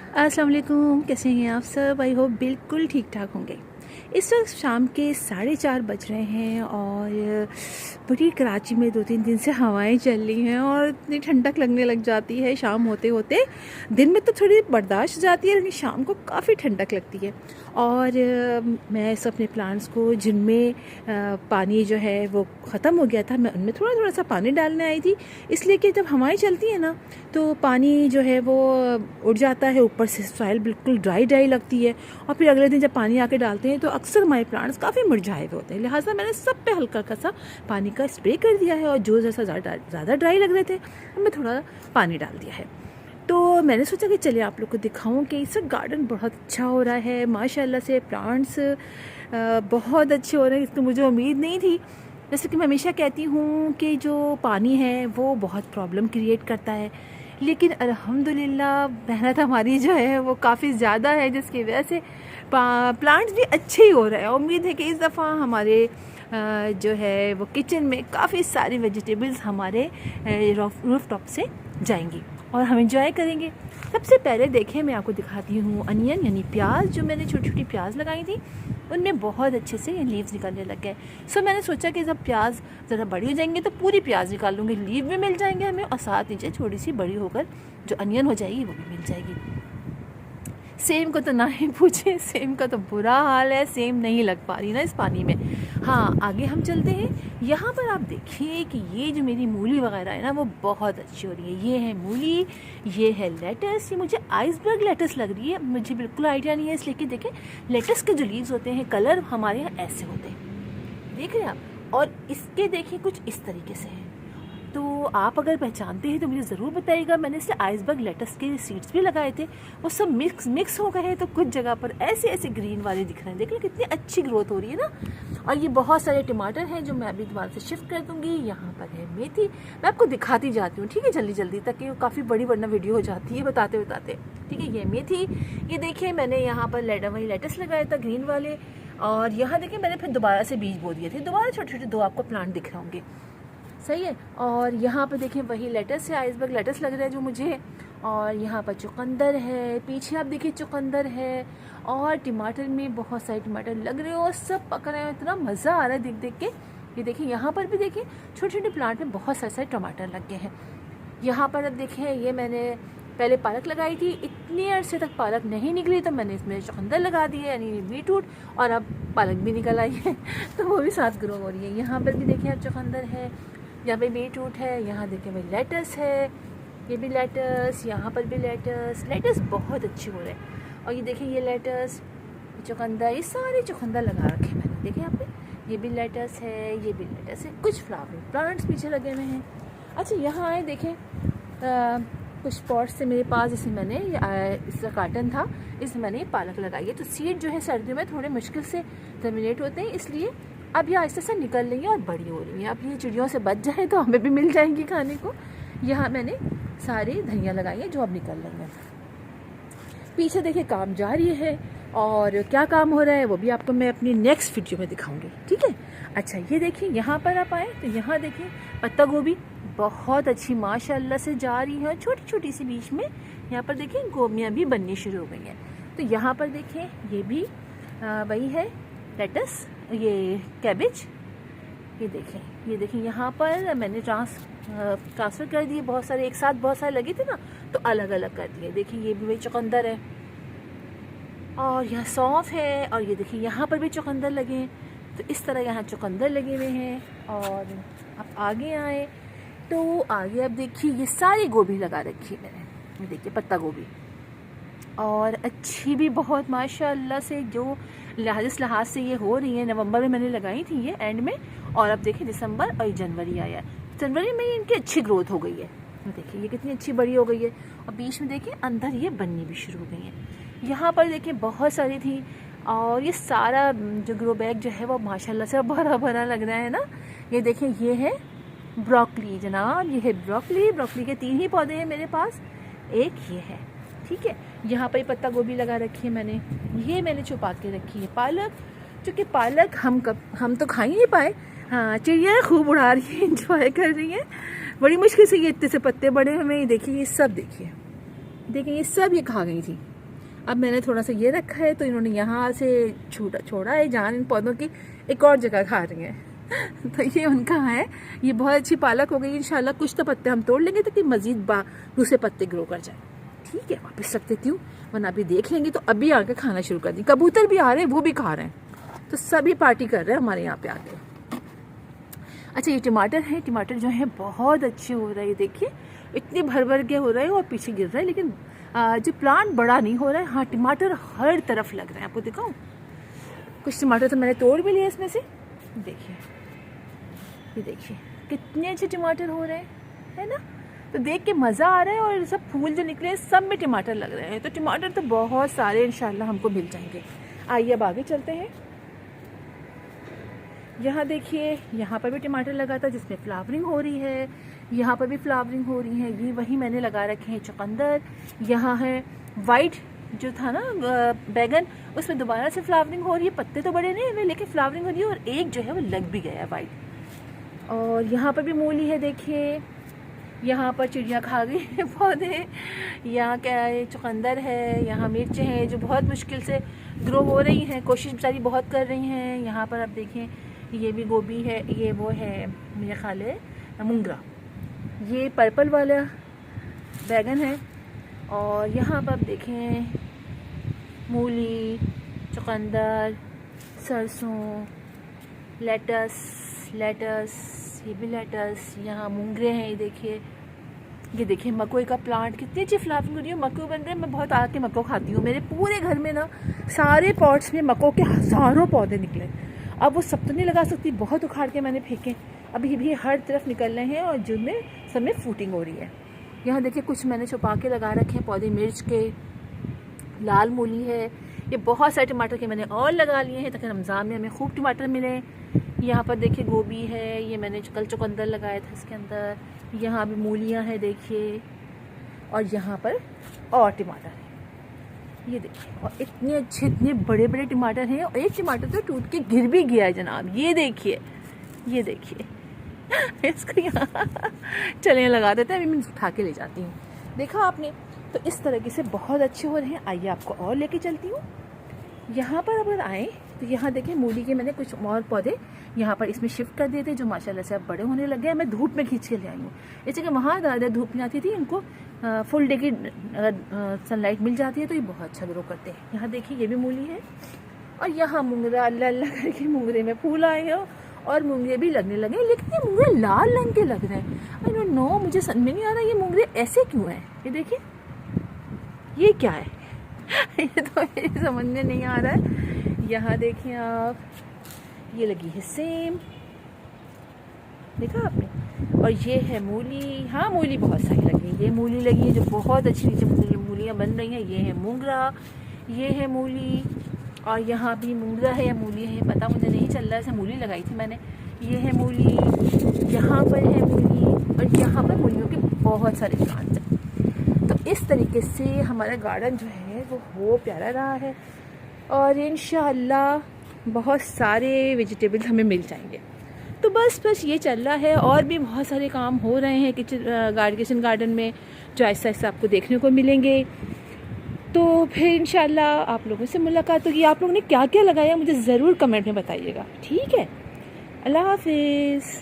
अस्सलाम वालेकुम, कैसे हैं आप सब? आई होप बिल्कुल ठीक ठाक होंगे। इस वक्त शाम के 4:30 बज रहे हैं और पूरी कराची में 2-3 दिन से हवाएं चल रही हैं और इतनी ठंडक लगने लग जाती है शाम होते होते। दिन में तो थोड़ी बर्दाश्त हो जाती है लेकिन शाम को काफ़ी ठंडक लगती है। और मैं सब अपने प्लांट्स को जिनमें पानी जो है वो ख़त्म हो गया था, मैं उनमें थोड़ा थोड़ा सा पानी डालने आई थी, इसलिए कि जब हवाएं चलती हैं ना तो पानी जो है वो उड़ जाता है ऊपर से, सॉइल बिल्कुल ड्राई ड्राई लगती है और फिर अगले दिन जब पानी आके डालते हैं तो अक्सर हमारे प्लांट्स काफ़ी मुरझाए हुए होते हैं। लिहाजा मैंने सब पे हल्का हल्का सा पानी का स्प्रे कर दिया है और जो जैसा ज़्यादा ड्राई लग रहे थे मैं थोड़ा पानी डाल दिया है। तो मैंने सोचा कि चलिए आप लोग को दिखाऊं कि इस गार्डन बहुत अच्छा हो रहा है माशाल्लाह से। प्लांट्स बहुत अच्छे हो रहे हैं, इसकी मुझे उम्मीद नहीं थी। जैसे कि मैं हमेशा कहती हूँ कि जो पानी है वो बहुत प्रॉब्लम क्रिएट करता है, लेकिन अल्हम्दुलिल्लाह मेहनत हमारी जो है वो काफ़ी ज़्यादा है जिसकी वजह से प्लांट्स भी अच्छे ही हो रहे हैं। उम्मीद है कि इस दफ़ा हमारे जो है वो किचन में काफ़ी सारी वेजिटेबल्स हमारे रूफ टॉप से जाएंगी और हम इंजॉय करेंगे। सबसे पहले देखें मैं आपको दिखाती हूँ अनियन यानी प्याज। जो मैंने छोटी छोटी प्याज लगाई थी उनमें बहुत अच्छे से लीव्स निकलने लग गए। सो मैंने सोचा कि जब प्याज ज़रा बड़ी हो जाएंगी तो पूरी प्याज निकाल लूँगी, लीव भी मिल जाएंगे हमें और साथ नीचे थोड़ी सी बड़ी होकर जो अनियन हो जाएगी वो भी मिल जाएगी। सेम को तो ना ही पूछे, सेम का तो बुरा हाल है, सेम नहीं लग पा रही ना इस पानी में। हाँ, आगे हम चलते हैं। यहाँ पर आप देखिए कि ये जो मेरी मूली वगैरह है ना वो बहुत अच्छी हो रही है। ये है मूली, ये है लेटस। ये मुझे आइसबर्ग लेटस लग रही है, मुझे बिल्कुल आइडिया नहीं है इसलिए कि देखें लेटस के जो लीव्स होते हैं कलर हमारे यहाँ ऐसे होते हैं, देख रहे हैं आप, और इसके देखिए कुछ इस तरीके से है। तो आप अगर पहचानते हैं तो मुझे ज़रूर बताइएगा। मैंने इससे आइसबर्ग लेटस के सीड्स भी लगाए थे, वो सब मिक्स हो गए हैं तो कुछ जगह पर ऐसे ऐसे ग्रीन वाले दिख रहे हैं। देखिए कितनी अच्छी ग्रोथ हो रही है ना। और ये बहुत सारे टमाटर हैं जो मैं अभी दोबारा से शिफ्ट कर दूंगी। यहाँ पर है मेथी, मैं आपको दिखाती जाती हूँ ठीक है, जल्दी जल्दी, ताकि काफ़ी बड़ी वरना वीडियो हो जाती है बताते बताते। ठीक है, ये मेथी, ये देखिए मैंने यहाँ पर वही लेटस लगाया था ग्रीन वाले, और यहाँ देखिए मैंने फिर दोबारा से बीज बो दिए थे। दोबारा छोटे छोटे दो आपको प्लांट दिख रहे होंगे, सही है। और यहाँ पर देखिए वही लेटस है, आइसबर्ग लेटस लग रहा है जो मुझे। और यहाँ पर चुकंदर है, पीछे आप देखिए चुकंदर है, और टमाटर में बहुत सारे टमाटर लग रहे हैं और सब पक रहे हैं। इतना मज़ा आ रहा है देख देख के। ये देखिए यहाँ पर भी देखिए छोटे छोटे प्लांट में बहुत सारे टमाटर लग गए हैं। यहाँ पर अब देखिए ये मैंने पहले पालक लगाई थी, इतने अरसे तक पालक नहीं निकली तो मैंने इसमें चुकंदर लगा दी है यानी बीटरूट, और अब पालक भी निकल आई है तो वो भी साथ ग्रो हो रही है। यहाँ पर भी देखिए अब चुकंदर है, यहाँ पे बीटरूट है, यहाँ देखिए भाई लेटस है, ये भी लेटस, यहाँ पर भी लेटस। लेटस बहुत अच्छी हो रहे हैं। और ये देखिए ये लेटस, चुकंदर, ये सारे चुकंदर लगा रखे मैंने, देखिए यहाँ पे ये भी लेटस है, ये भी लेटस है। कुछ फ्लावरिंग प्लांट्स पीछे लगे हुए हैं। अच्छा यहाँ आए देखें कुछ पॉट्स से मेरे पास, जिसमें मैंने इसका कार्टन था, इसमें मैंने पालक लगाई है। तो सीड जो है सर्दियों में थोड़े मुश्किल से जर्मिनेट होते हैं, इसलिए अब ये आहिस्ते से निकल रही है और बड़ी हो रही है। अब ये चिड़ियों से बच जाए तो हमें भी मिल जाएंगी खाने को। यहाँ मैंने सारी धनिया लगाई है जो अब निकल रही है। पीछे देखिए काम जारी है और क्या काम हो रहा है वो भी आपको मैं अपनी नेक्स्ट वीडियो में दिखाऊंगी, ठीक है। अच्छा ये देखिए यहाँ पर आप आए तो यहाँ देखिए पत्ता गोभी बहुत अच्छी माशाल्लाह से जा रही है, छोटी छोटी सी बीच में यहाँ पर देखिए गोभियाँ भी बननी शुरू हो गई हैं। तो यहाँ पर देखिए ये भी वही है लेटस, ये कैबेज, ये देखें यहाँ पर मैंने ट्रांसफ़र कर दिए बहुत सारे, एक साथ बहुत सारे लगे थे ना तो अलग अलग कर दिए। देखिए ये भी वही चुकंदर है और यहाँ सौंफ है, और ये देखिए यहाँ पर भी चुकंदर लगे हैं। तो इस तरह यहाँ चुकंदर लगे हुए हैं। और आप आगे आए तो आगे अब देखिए ये सारी गोभी लगा रखी है मैंने, ये देखिए पत्ता गोभी, और अच्छी भी बहुत माशाल्लाह से, जो जिस लिहाज से ये हो रही है। नवंबर में मैंने लगाई थी ये एंड में, और अब देखिए दिसंबर और जनवरी आया, जनवरी में इनकी अच्छी ग्रोथ हो गई है। देखिए ये कितनी अच्छी बड़ी हो गई है, और बीच में देखिए अंदर ये बननी भी शुरू हो गई है। यहाँ पर देखिए बहुत सारी थी, और ये सारा जो ग्रो बैग जो है वो माशाल्लाह से भरा भरा लग रहा है ना। ये देखिए ये है ब्रोकली जनाब, ये है ब्रोकली। ब्रोकली के 3 ही पौधे हैं मेरे पास, एक ये है, ठीक है। यहाँ पर पत्ता गोभी लगा रखी है मैंने। ये मैंने छुपा के रखी है पालक, क्योंकि पालक हम तो खा ही नहीं पाए। हाँ, चिड़िया खूब उड़ा रही है, इंजॉय कर रही है बड़ी मुश्किल से। ये इतने से पत्ते बड़े हमें, देखिए ये सब देखिए ये सब ये खा गई थी। अब मैंने थोड़ा सा ये रखा है तो इन्होंने यहाँ से छोड़ा है जान इन पौधों की एक और जगह खा रही हैं। तो ये उनका है, ये बहुत अच्छी पालक हो गई। इंशाल्लाह कुछ तो पत्ते हम तोड़ लेंगे ताकि मजीद दूसरे पत्ते ग्रो कर जाए। ठीक है, वापस रख देती हूँ, वरना अभी देख लेंगे तो अभी आके खाना शुरू कर दी। कबूतर भी आ रहे हैं, वो भी खा रहे हैं, तो सभी पार्टी कर रहे हैं हमारे यहाँ पे आके। अच्छा, ये टमाटर है, टमाटर जो है बहुत अच्छे हो रहे हैं, देखिए इतने भर के हो रहे हैं और पीछे गिर रहे हैं, लेकिन जो प्लांट बड़ा नहीं हो रहा है। हाँ, टमाटर हर तरफ लग रहे हैं, आपको दिखाऊं। कुछ टमाटर तो मैंने तोड़ भी लिए इसमें से, देखिए ये देखिए कितने अच्छे टमाटर हो रहे हैं, है ना। तो देख के मज़ा आ रहा है, और सब फूल जो निकले सब में टमाटर लग रहे हैं। तो टमाटर तो बहुत सारे इंशाल्लाह हमको मिल जाएंगे। आइए अब आगे चलते हैं। यहाँ देखिए, यहाँ पर भी टमाटर लगा था जिसमें फ्लावरिंग हो रही है, यहाँ पर भी फ्लावरिंग हो रही है। ये वही मैंने लगा रखे हैं चुकंदर। यहाँ है वाइट जो था ना बैगन, उसमें दोबारा से फ्लावरिंग हो रही है। पत्ते तो बड़े नहीं हुए लेकिन फ्लावरिंग हो रही है, और एक जो है वो लग भी गया है वाइट। और यहाँ पर भी मूली है, देखिए यहाँ पर चिड़िया खा गई है पौधे। यहाँ क्या है, चुकंदर है, यहाँ मिर्च है जो बहुत मुश्किल से ग्रो हो रही हैं, कोशिश बेचारी बहुत कर रही हैं। यहाँ पर आप देखें, ये भी गोभी है, ये वो है मेरे ख्याल है मुंगरा, ये पर्पल वाला बैगन है। और यहाँ पर आप देखें मूली, चुकंदर, सरसों, लेटस, ये भी लेटस, यहाँ मूंगरे हैं। ये देखिए मकोई का प्लांट, कितनी अच्छी फ्लावरिंग हो रही है, मको बन रहे हैं। मैं बहुत आके मको खाती हूँ, मेरे पूरे घर में ना सारे पॉट्स में मको के हज़ारों पौधे निकले। अब वो सब तो नहीं लगा सकती, बहुत उखाड़ के मैंने फेंके। अभी भी हर तरफ निकल रहे हैं और जिनमें सब में फ्रूटिंग हो रही है। यहाँ देखिए कुछ मैंने छुपा के लगा रखे हैं पौधे मिर्च के, लाल मूली है। ये बहुत सारे टमाटर के मैंने और लगा लिए हैं ताकि रमज़ान में हमें खूब टमाटर मिले। यहाँ पर देखिए गोभी है, ये मैंने कल चुकंदर लगाया था इसके अंदर। यहाँ भी मूलियाँ हैं देखिए, और यहाँ पर और टमाटर है, ये देखिए। और इतने अच्छे इतने बड़े बड़े टमाटर हैं, और एक टमाटर तो टूट के गिर भी गया है जनाब। ये देखिए इसको यहाँ चलिए लगा देते हैं, अभी मैं उठा के ले जाती हूँ। देखा आपने, तो इस तरीके से बहुत अच्छे हो रहे हैं। आइए आपको और लेके चलती हूँ। यहाँ पर अगर आए तो यहाँ देखें मूली के मैंने कुछ और पौधे यहाँ पर इसमें शिफ्ट कर दिए थे, जो माशाल्लाह से अब बड़े होने लगे हैं। मैं धूप में खींच के ले आई हूँ, जैसे कि वहाँ ज़्यादा धूप नहीं आती थी, इनको फुल डे की अगर सनलाइट मिल जाती है तो ये बहुत अच्छा ग्रो करते हैं। यहाँ देखिए ये भी मूली है, और यहाँ मुंगरा अल्लाह अल्लाह करके मुंगरे में फूल आए हैं और मुंगरे भी लगने लगे, लेकिन ये मुंगरे लाल रंग के लग रहे हैं। आई डोंट नो, मुझे समझ में नहीं आ रहा ये मुंगरे ऐसे क्यों हैं। ये देखिए ये क्या है ये तो मेरी समझ में नहीं आ रहा है। यहाँ देखिए आप, ये लगी है सेम, देखा आपने। और ये है मूली, हाँ मूली बहुत सारी लगी है। ये मूली लगी है जो बहुत अच्छी नीचे मूलियाँ बन रही हैं। ये है मूंगरा, ये है मूली, और यहाँ भी मूंगरा है या मूली है पता मुझे नहीं चल रहा है, ऐसे मूली लगाई थी मैंने। ये है मूली, यहाँ पर है मूली, और यहाँ पर मूलियों के बहुत सारे प्लांट्स हैं। तो इस तरीके से हमारा गार्डन जो है वो हो प्यारा रहा है, और इंशाअल्लाह बहुत सारे वेजिटेबल्स हमें मिल जाएंगे। तो बस ये चल रहा है, और भी बहुत सारे काम हो रहे हैं किचन गार्डन में, जो ऐसा आपको देखने को मिलेंगे। तो फिर इंशाअल्लाह आप लोगों से मुलाकात होगी। आप लोगों ने क्या क्या लगाया मुझे ज़रूर कमेंट में बताइएगा, ठीक है। अल्लाह हाफिज़।